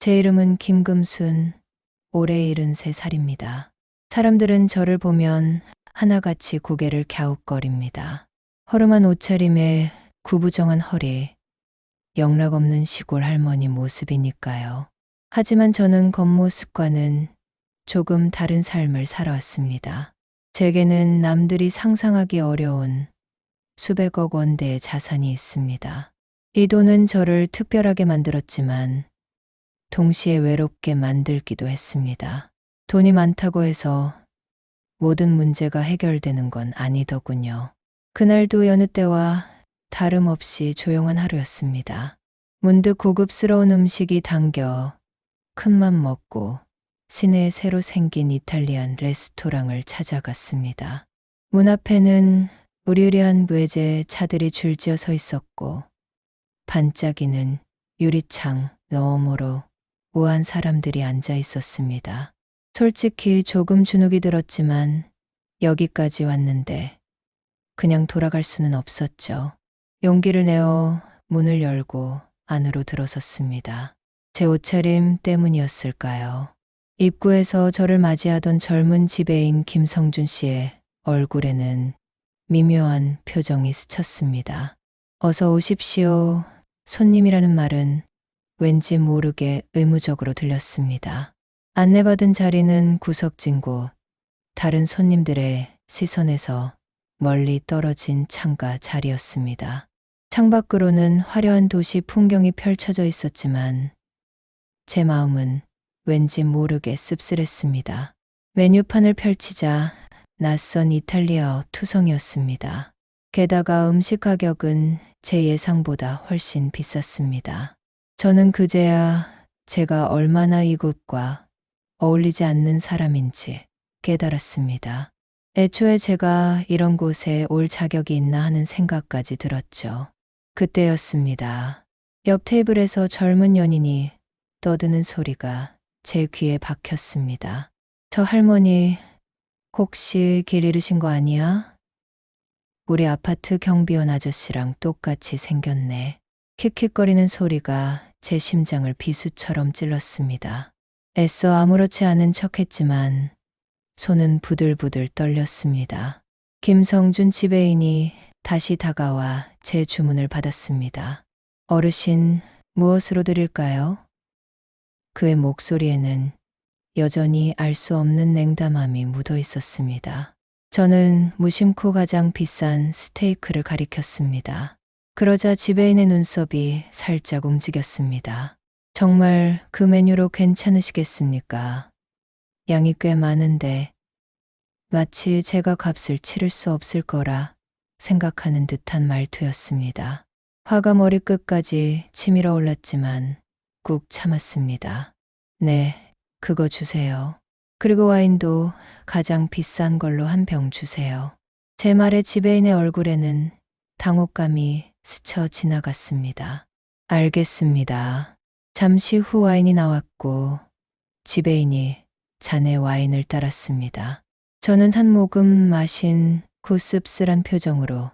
제 이름은 김금순, 올해 73살입니다. 사람들은 저를 보면 하나같이 고개를 갸웃거립니다. 허름한 옷차림에 구부정한 허리, 영락없는 시골 할머니 모습이니까요. 하지만 저는 겉모습과는 조금 다른 삶을 살아왔습니다. 제게는 남들이 상상하기 어려운 수백억 원대의 자산이 있습니다. 이 돈은 저를 특별하게 만들었지만 동시에 외롭게 만들기도 했습니다. 돈이 많다고 해서 모든 문제가 해결되는 건 아니더군요. 그날도 여느 때와 다름없이 조용한 하루였습니다. 문득 고급스러운 음식이 당겨 큰맘 먹고 시내에 새로 생긴 이탈리안 레스토랑을 찾아갔습니다. 문 앞에는 으리으리한 외제 차들이 줄지어 서 있었고 반짝이는 유리창 너머로 우아한 사람들이 앉아 있었습니다. 솔직히 조금 주눅이 들었지만 여기까지 왔는데 그냥 돌아갈 수는 없었죠. 용기를 내어 문을 열고 안으로 들어섰습니다. 제 옷차림 때문이었을까요? 입구에서 저를 맞이하던 젊은 지배인 김성준 씨의 얼굴에는 미묘한 표정이 스쳤습니다. 어서 오십시오. 손님이라는 말은 왠지 모르게 의무적으로 들렸습니다. 안내받은 자리는 구석진 곳, 다른 손님들의 시선에서 멀리 떨어진 창가 자리였습니다. 창밖으로는 화려한 도시 풍경이 펼쳐져 있었지만 제 마음은 왠지 모르게 씁쓸했습니다. 메뉴판을 펼치자 낯선 이탈리아어 투성이었습니다. 게다가 음식 가격은 제 예상보다 훨씬 비쌌습니다. 저는 그제야 제가 얼마나 이곳과 어울리지 않는 사람인지 깨달았습니다. 애초에 제가 이런 곳에 올 자격이 있나 하는 생각까지 들었죠. 그때였습니다. 옆 테이블에서 젊은 연인이 떠드는 소리가 제 귀에 박혔습니다. 저 할머니 혹시 길 잃으신 거 아니야? 우리 아파트 경비원 아저씨랑 똑같이 생겼네. 킥킥거리는 소리가 제 심장을 비수처럼 찔렀습니다. 애써 아무렇지 않은 척했지만 손은 부들부들 떨렸습니다. 김성준 지배인이 다시 다가와 제 주문을 받았습니다. 어르신, 무엇으로 드릴까요? 그의 목소리에는 여전히 알 수 없는 냉담함이 묻어 있었습니다. 저는 무심코 가장 비싼 스테이크를 가리켰습니다. 그러자 지배인의 눈썹이 살짝 움직였습니다. 정말 그 메뉴로 괜찮으시겠습니까? 양이 꽤 많은데 마치 제가 값을 치를 수 없을 거라 생각하는 듯한 말투였습니다. 화가 머리끝까지 치밀어 올랐지만 꾹 참았습니다. 네, 그거 주세요. 그리고 와인도 가장 비싼 걸로 한 병 주세요. 제 말에 지배인의 얼굴에는 당혹감이 스쳐 지나갔습니다. 알겠습니다. 잠시 후 와인이 나왔고 지배인이 잔에 와인을 따랐습니다. 저는 한 모금 마신 후 씁쓸한 표정으로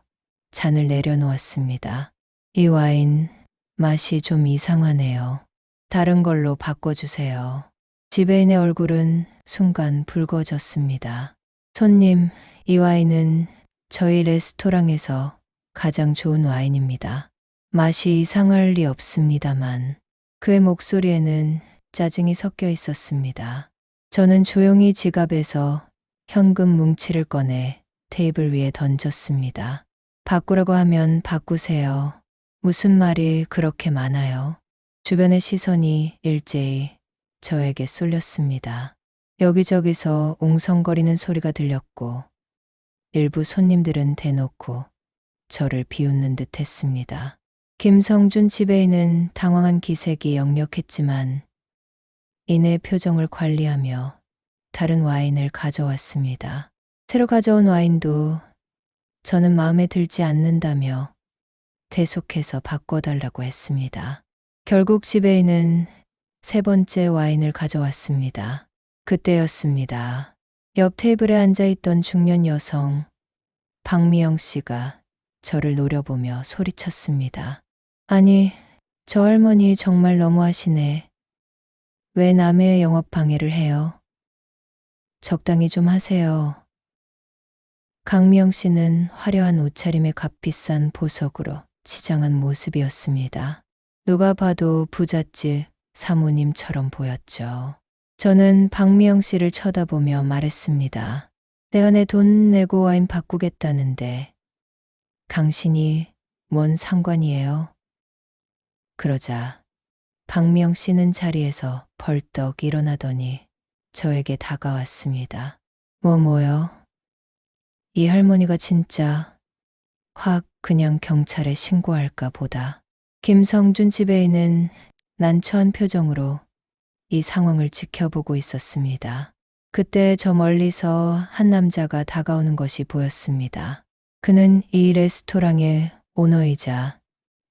잔을 내려놓았습니다. 이 와인 맛이 좀 이상하네요. 다른 걸로 바꿔주세요. 지배인의 얼굴은 순간 붉어졌습니다. 손님, 이 와인은 저희 레스토랑에서 가장 좋은 와인입니다. 맛이 이상할 리 없습니다만 그의 목소리에는 짜증이 섞여 있었습니다. 저는 조용히 지갑에서 현금 뭉치를 꺼내 테이블 위에 던졌습니다. 바꾸라고 하면 바꾸세요. 무슨 말이 그렇게 많아요? 주변의 시선이 일제히 저에게 쏠렸습니다. 여기저기서 웅성거리는 소리가 들렸고 일부 손님들은 대놓고 저를 비웃는 듯 했습니다. 김성준 지배인은 당황한 기색이 역력했지만 이내 표정을 관리하며 다른 와인을 가져왔습니다. 새로 가져온 와인도 저는 마음에 들지 않는다며 계속해서 바꿔달라고 했습니다. 결국 지배인은 세 번째 와인을 가져왔습니다. 그때였습니다. 옆 테이블에 앉아있던 중년 여성 박미영 씨가 저를 노려보며 소리쳤습니다. 아니, 저 할머니 정말 너무하시네. 왜 남의 영업 방해를 해요? 적당히 좀 하세요. 강미영 씨는 화려한 옷차림에 값비싼 보석으로 치장한 모습이었습니다. 누가 봐도 부잣집 사모님처럼 보였죠. 저는 박미영 씨를 쳐다보며 말했습니다. 내가 내 돈 내고 와인 바꾸겠다는데 당신이 뭔 상관이에요? 그러자 박미영 씨는 자리에서 벌떡 일어나더니 저에게 다가왔습니다. 뭐요? 이 할머니가 진짜 확 그냥 경찰에 신고할까 보다. 김성준 지배인은 난처한 표정으로 이 상황을 지켜보고 있었습니다. 그때 저 멀리서 한 남자가 다가오는 것이 보였습니다. 그는 이 레스토랑의 오너이자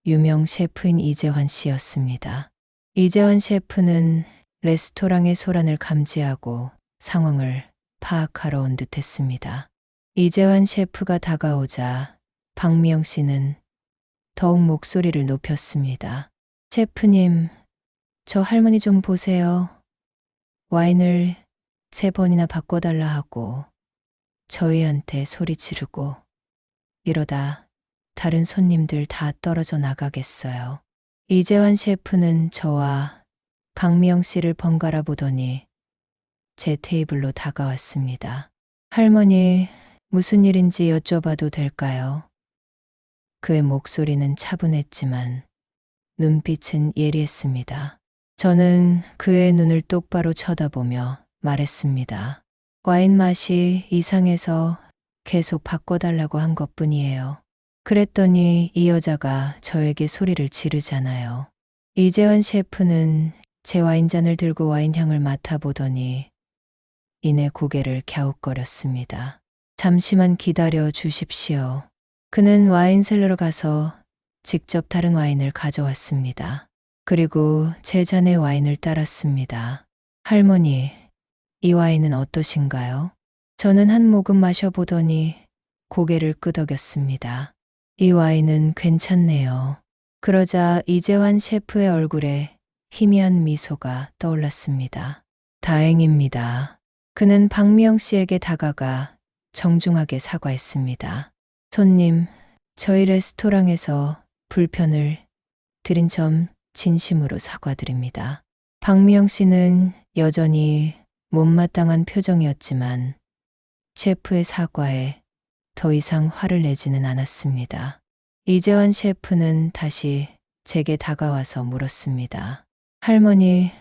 유명 셰프인 이재환 씨였습니다. 이재환 셰프는 레스토랑의 소란을 감지하고 상황을 파악하러 온 듯했습니다. 이재환 셰프가 다가오자 박미영 씨는 더욱 목소리를 높였습니다. 셰프님, 저 할머니 좀 보세요. 와인을 3번이나 바꿔달라 하고 저희한테 소리 지르고 이러다 다른 손님들 다 떨어져 나가겠어요. 이재환 셰프는 저와 박미영 씨를 번갈아 보더니 제 테이블로 다가왔습니다. 할머니, 무슨 일인지 여쭤봐도 될까요? 그의 목소리는 차분했지만 눈빛은 예리했습니다. 저는 그의 눈을 똑바로 쳐다보며 말했습니다. 와인 맛이 이상해서 계속 바꿔달라고 한 것뿐이에요. 그랬더니 이 여자가 저에게 소리를 지르잖아요. 이재환 셰프는 제 와인잔을 들고 와인 향을 맡아보더니 이내 고개를 갸웃거렸습니다. 잠시만 기다려 주십시오. 그는 와인셀러로 가서 직접 다른 와인을 가져왔습니다. 그리고 제 잔에 와인을 따랐습니다. 할머니, 이 와인은 어떠신가요? 저는 한 모금 마셔보더니 고개를 끄덕였습니다. 이 와인은 괜찮네요. 그러자 이재환 셰프의 얼굴에 희미한 미소가 떠올랐습니다. 다행입니다. 그는 박미영 씨에게 다가가 정중하게 사과했습니다. 손님, 저희 레스토랑에서 불편을 드린 점 진심으로 사과드립니다. 박미영 씨는 여전히 못마땅한 표정이었지만 셰프의 사과에 더 이상 화를 내지는 않았습니다. 이재환 셰프는 다시 제게 다가와서 물었습니다. 할머니,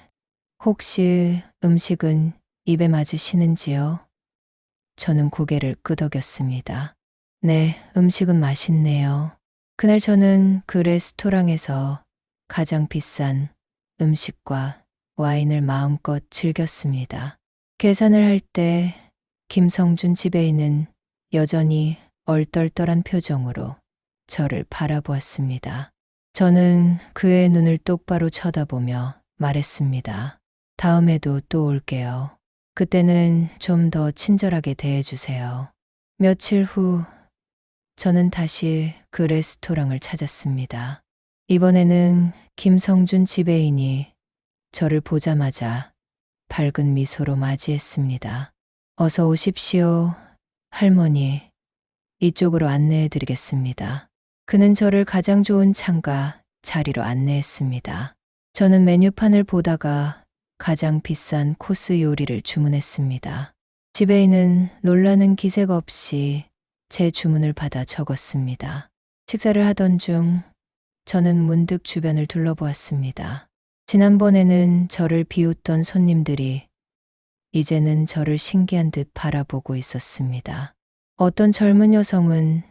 혹시 음식은 입에 맞으시는지요? 저는 고개를 끄덕였습니다. 네, 음식은 맛있네요. 그날 저는 그 레스토랑에서 가장 비싼 음식과 와인을 마음껏 즐겼습니다. 계산을 할 때 김성준 지배인은 여전히 얼떨떨한 표정으로 저를 바라보았습니다. 저는 그의 눈을 똑바로 쳐다보며 말했습니다. 다음에도 또 올게요. 그때는 좀 더 친절하게 대해주세요. 며칠 후 저는 다시 그 레스토랑을 찾았습니다. 이번에는 김성준 지배인이 저를 보자마자 밝은 미소로 맞이했습니다. 어서 오십시오, 할머니. 이쪽으로 안내해 드리겠습니다. 그는 저를 가장 좋은 창가 자리로 안내했습니다. 저는 메뉴판을 보다가 가장 비싼 코스 요리를 주문했습니다. 지배인은 놀라는 기색 없이 제 주문을 받아 적었습니다. 식사를 하던 중 저는 문득 주변을 둘러보았습니다. 지난번에는 저를 비웃던 손님들이 이제는 저를 신기한 듯 바라보고 있었습니다. 어떤 젊은 여성은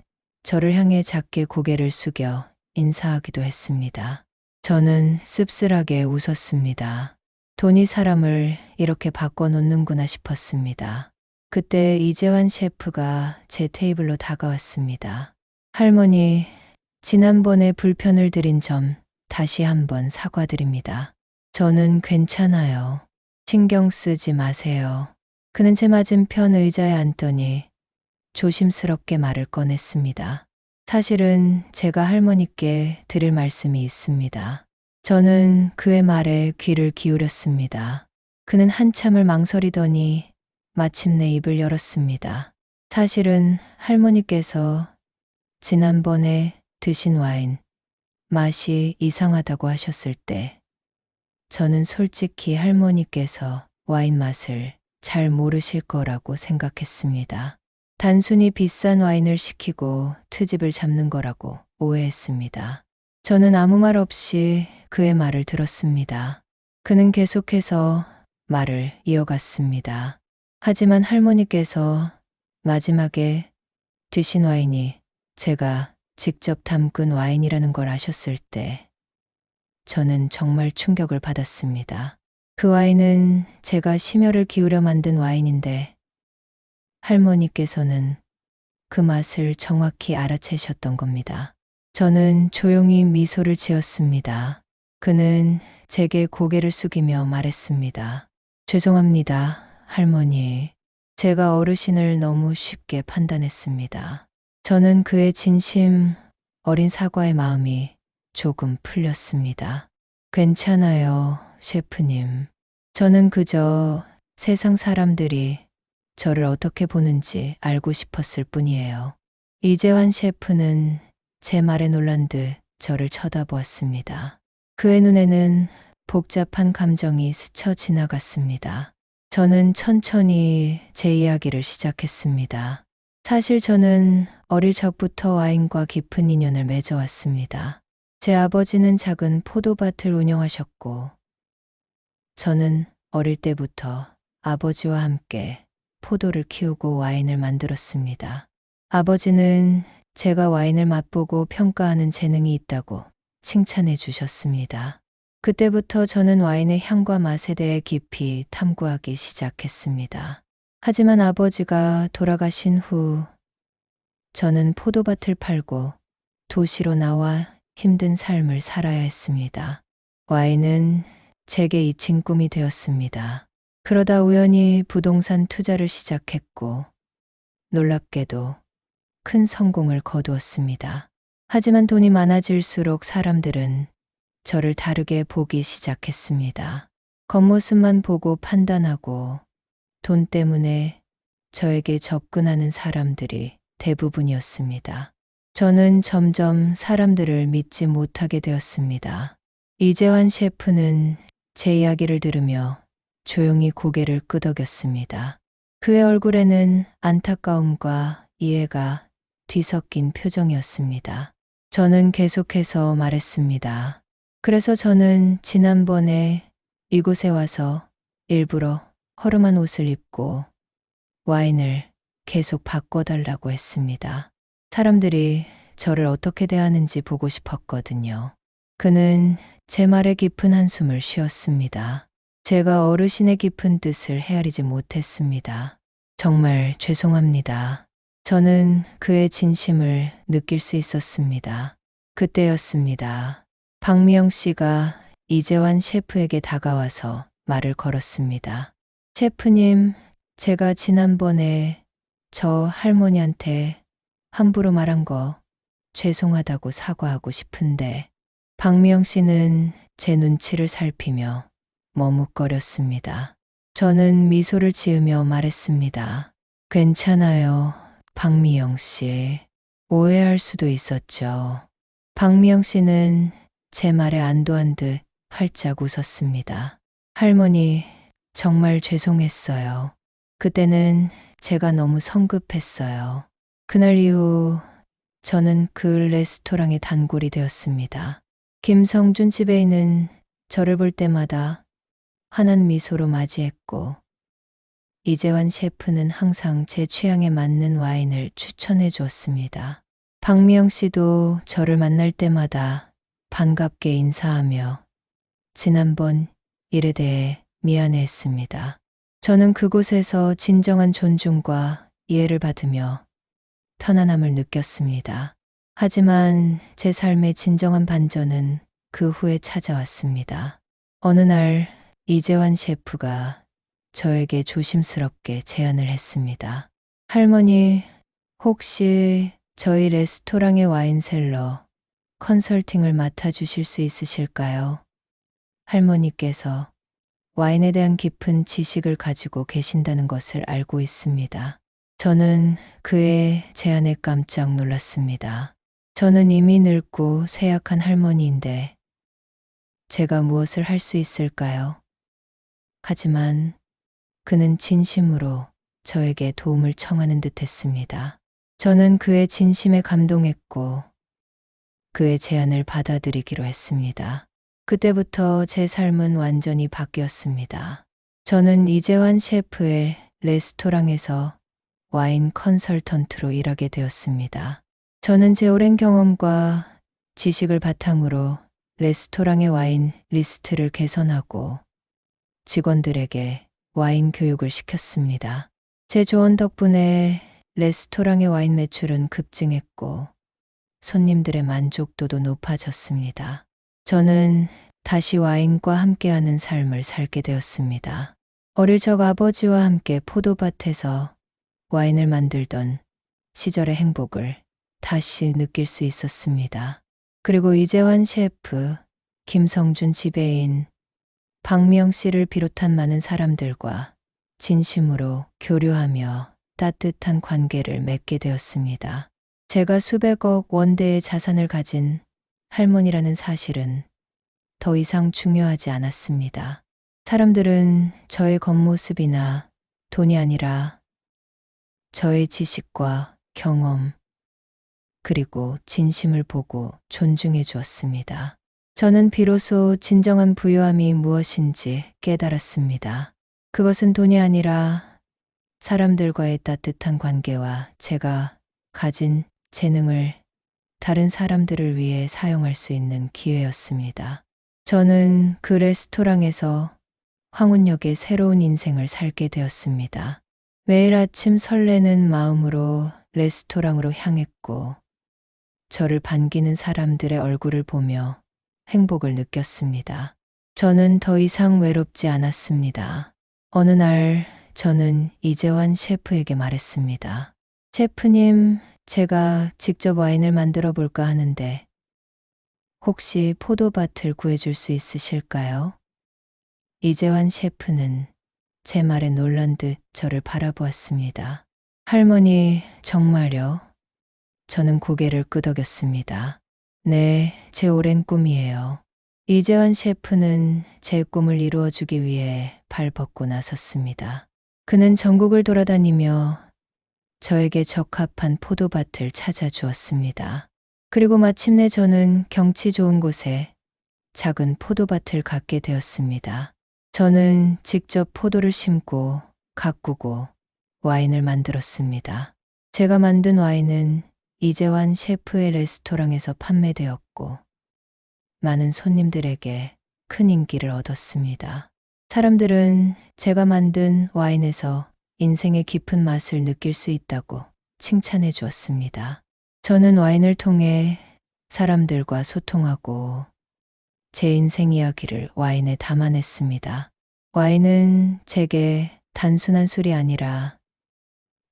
저를 향해 작게 고개를 숙여 인사하기도 했습니다. 저는 씁쓸하게 웃었습니다. 돈이 사람을 이렇게 바꿔놓는구나 싶었습니다. 그때 이재환 셰프가 제 테이블로 다가왔습니다. 할머니, 지난번에 불편을 드린 점 다시 한번 사과드립니다. 저는 괜찮아요. 신경 쓰지 마세요. 그는 제 맞은편 의자에 앉더니 조심스럽게 말을 꺼냈습니다. 사실은 제가 할머니께 드릴 말씀이 있습니다. 저는 그의 말에 귀를 기울였습니다. 그는 한참을 망설이더니 마침내 입을 열었습니다. 사실은 할머니께서 지난번에 드신 와인 맛이 이상하다고 하셨을 때 저는 솔직히 할머니께서 와인 맛을 잘 모르실 거라고 생각했습니다. 단순히 비싼 와인을 시키고 트집을 잡는 거라고 오해했습니다. 저는 아무 말 없이 그의 말을 들었습니다. 그는 계속해서 말을 이어갔습니다. 하지만 할머니께서 마지막에 드신 와인이 제가 직접 담근 와인이라는 걸 아셨을 때 저는 정말 충격을 받았습니다. 그 와인은 제가 심혈을 기울여 만든 와인인데 할머니께서는 그 맛을 정확히 알아채셨던 겁니다. 저는 조용히 미소를 지었습니다. 그는 제게 고개를 숙이며 말했습니다. 죄송합니다, 할머니. 제가 어르신을 너무 쉽게 판단했습니다. 저는 그의 진심 어린 사과의 마음이 조금 풀렸습니다. 괜찮아요, 셰프님. 저는 그저 세상 사람들이 저를 어떻게 보는지 알고 싶었을 뿐이에요. 이재환 셰프는 제 말에 놀란 듯 저를 쳐다보았습니다. 그의 눈에는 복잡한 감정이 스쳐 지나갔습니다. 저는 천천히 제 이야기를 시작했습니다. 사실 저는 어릴 적부터 와인과 깊은 인연을 맺어왔습니다. 제 아버지는 작은 포도밭을 운영하셨고, 저는 어릴 때부터 아버지와 함께 포도를 키우고 와인을 만들었습니다. 아버지는 제가 와인을 맛보고 평가하는 재능이 있다고 칭찬해 주셨습니다. 그때부터 저는 와인의 향과 맛에 대해 깊이 탐구하기 시작했습니다. 하지만 아버지가 돌아가신 후 저는 포도밭을 팔고 도시로 나와 힘든 삶을 살아야 했습니다. 와인은 제게 잊힌 꿈이 되었습니다. 그러다 우연히 부동산 투자를 시작했고 놀랍게도 큰 성공을 거두었습니다. 하지만 돈이 많아질수록 사람들은 저를 다르게 보기 시작했습니다. 겉모습만 보고 판단하고 돈 때문에 저에게 접근하는 사람들이 대부분이었습니다. 저는 점점 사람들을 믿지 못하게 되었습니다. 이재환 셰프는 제 이야기를 들으며 조용히 고개를 끄덕였습니다. 그의 얼굴에는 안타까움과 이해가 뒤섞인 표정이었습니다. 저는 계속해서 말했습니다. 그래서 저는 지난번에 이곳에 와서 일부러 허름한 옷을 입고 와인을 계속 바꿔달라고 했습니다. 사람들이 저를 어떻게 대하는지 보고 싶었거든요. 그는 제 말에 깊은 한숨을 쉬었습니다. 제가 어르신의 깊은 뜻을 헤아리지 못했습니다. 정말 죄송합니다. 저는 그의 진심을 느낄 수 있었습니다. 그때였습니다. 박미영 씨가 이재환 셰프에게 다가와서 말을 걸었습니다. 셰프님, 제가 지난번에 저 할머니한테 함부로 말한 거 죄송하다고 사과하고 싶은데 박미영 씨는 제 눈치를 살피며 머뭇거렸습니다. 저는 미소를 지으며 말했습니다. 괜찮아요, 박미영 씨. 오해할 수도 있었죠. 박미영 씨는 제 말에 안도한 듯 활짝 웃었습니다. 할머니, 정말 죄송했어요. 그때는 제가 너무 성급했어요. 그날 이후 저는 그 레스토랑의 단골이 되었습니다. 김성준 지배인은 저를 볼 때마다 환한 미소로 맞이했고, 이재환 셰프는 항상 제 취향에 맞는 와인을 추천해 주었습니다. 박미영 씨도 저를 만날 때마다 반갑게 인사하며 지난번 일에 대해 미안해했습니다. 저는 그곳에서 진정한 존중과 이해를 받으며 편안함을 느꼈습니다. 하지만 제 삶의 진정한 반전은 그 후에 찾아왔습니다. 어느 날 이재환 셰프가 저에게 조심스럽게 제안을 했습니다. 할머니, 혹시 저희 레스토랑의 와인셀러 컨설팅을 맡아주실 수 있으실까요? 할머니께서 와인에 대한 깊은 지식을 가지고 계신다는 것을 알고 있습니다. 저는 그의 제안에 깜짝 놀랐습니다. 저는 이미 늙고 쇠약한 할머니인데 제가 무엇을 할 수 있을까요? 하지만 그는 진심으로 저에게 도움을 청하는 듯 했습니다. 저는 그의 진심에 감동했고 그의 제안을 받아들이기로 했습니다. 그때부터 제 삶은 완전히 바뀌었습니다. 저는 이재환 셰프의 레스토랑에서 와인 컨설턴트로 일하게 되었습니다. 저는 제 오랜 경험과 지식을 바탕으로 레스토랑의 와인 리스트를 개선하고 직원들에게 와인 교육을 시켰습니다. 제 조언 덕분에 레스토랑의 와인 매출은 급증했고 손님들의 만족도도 높아졌습니다. 저는 다시 와인과 함께하는 삶을 살게 되었습니다. 어릴 적 아버지와 함께 포도밭에서 와인을 만들던 시절의 행복을 다시 느낄 수 있었습니다. 그리고 이재환 셰프, 김성준 지배인, 박미영 씨를 비롯한 많은 사람들과 진심으로 교류하며 따뜻한 관계를 맺게 되었습니다. 제가 수백억 원대의 자산을 가진 할머니라는 사실은 더 이상 중요하지 않았습니다. 사람들은 저의 겉모습이나 돈이 아니라 저의 지식과 경험, 그리고 진심을 보고 존중해 주었습니다. 저는 비로소 진정한 부유함이 무엇인지 깨달았습니다. 그것은 돈이 아니라 사람들과의 따뜻한 관계와 제가 가진 재능을 다른 사람들을 위해 사용할 수 있는 기회였습니다. 저는 그 레스토랑에서 황운역의 새로운 인생을 살게 되었습니다. 매일 아침 설레는 마음으로 레스토랑으로 향했고 저를 반기는 사람들의 얼굴을 보며 행복을 느꼈습니다. 저는 더 이상 외롭지 않았습니다. 어느 날 저는 이재환 셰프에게 말했습니다. 셰프님, 제가 직접 와인을 만들어 볼까 하는데 혹시 포도밭을 구해줄 수 있으실까요? 이재환 셰프는 제 말에 놀란 듯 저를 바라보았습니다. 할머니, 정말요? 저는 고개를 끄덕였습니다. 네, 제 오랜 꿈이에요. 이재환 셰프는 제 꿈을 이루어주기 위해 발벗고 나섰습니다. 그는 전국을 돌아다니며 저에게 적합한 포도밭을 찾아주었습니다. 그리고 마침내 저는 경치 좋은 곳에 작은 포도밭을 갖게 되었습니다. 저는 직접 포도를 심고 가꾸고 와인을 만들었습니다. 제가 만든 와인은 이재환 셰프의 레스토랑에서 판매되었고 많은 손님들에게 큰 인기를 얻었습니다. 사람들은 제가 만든 와인에서 인생의 깊은 맛을 느낄 수 있다고 칭찬해 주었습니다. 저는 와인을 통해 사람들과 소통하고 제 인생 이야기를 와인에 담아냈습니다. 와인은 제게 단순한 술이 아니라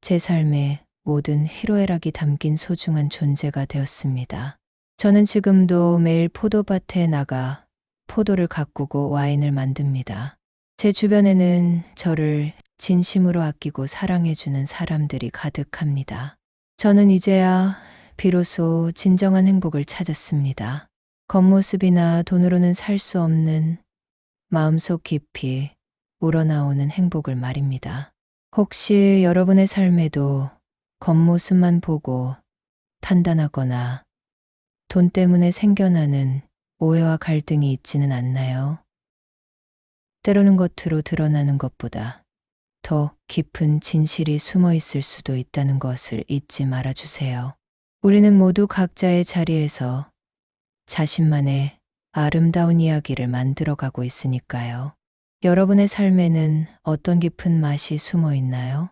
제 삶의 모든 희로애락이 담긴 소중한 존재가 되었습니다. 저는 지금도 매일 포도밭에 나가 포도를 가꾸고 와인을 만듭니다. 제 주변에는 저를 진심으로 아끼고 사랑해주는 사람들이 가득합니다. 저는 이제야 비로소 진정한 행복을 찾았습니다. 겉모습이나 돈으로는 살 수 없는 마음속 깊이 우러나오는 행복을 말입니다. 혹시 여러분의 삶에도 겉모습만 보고 판단하거나 돈 때문에 생겨나는 오해와 갈등이 있지는 않나요? 때로는 겉으로 드러나는 것보다 더 깊은 진실이 숨어 있을 수도 있다는 것을 잊지 말아주세요. 우리는 모두 각자의 자리에서 자신만의 아름다운 이야기를 만들어가고 있으니까요. 여러분의 삶에는 어떤 깊은 맛이 숨어 있나요?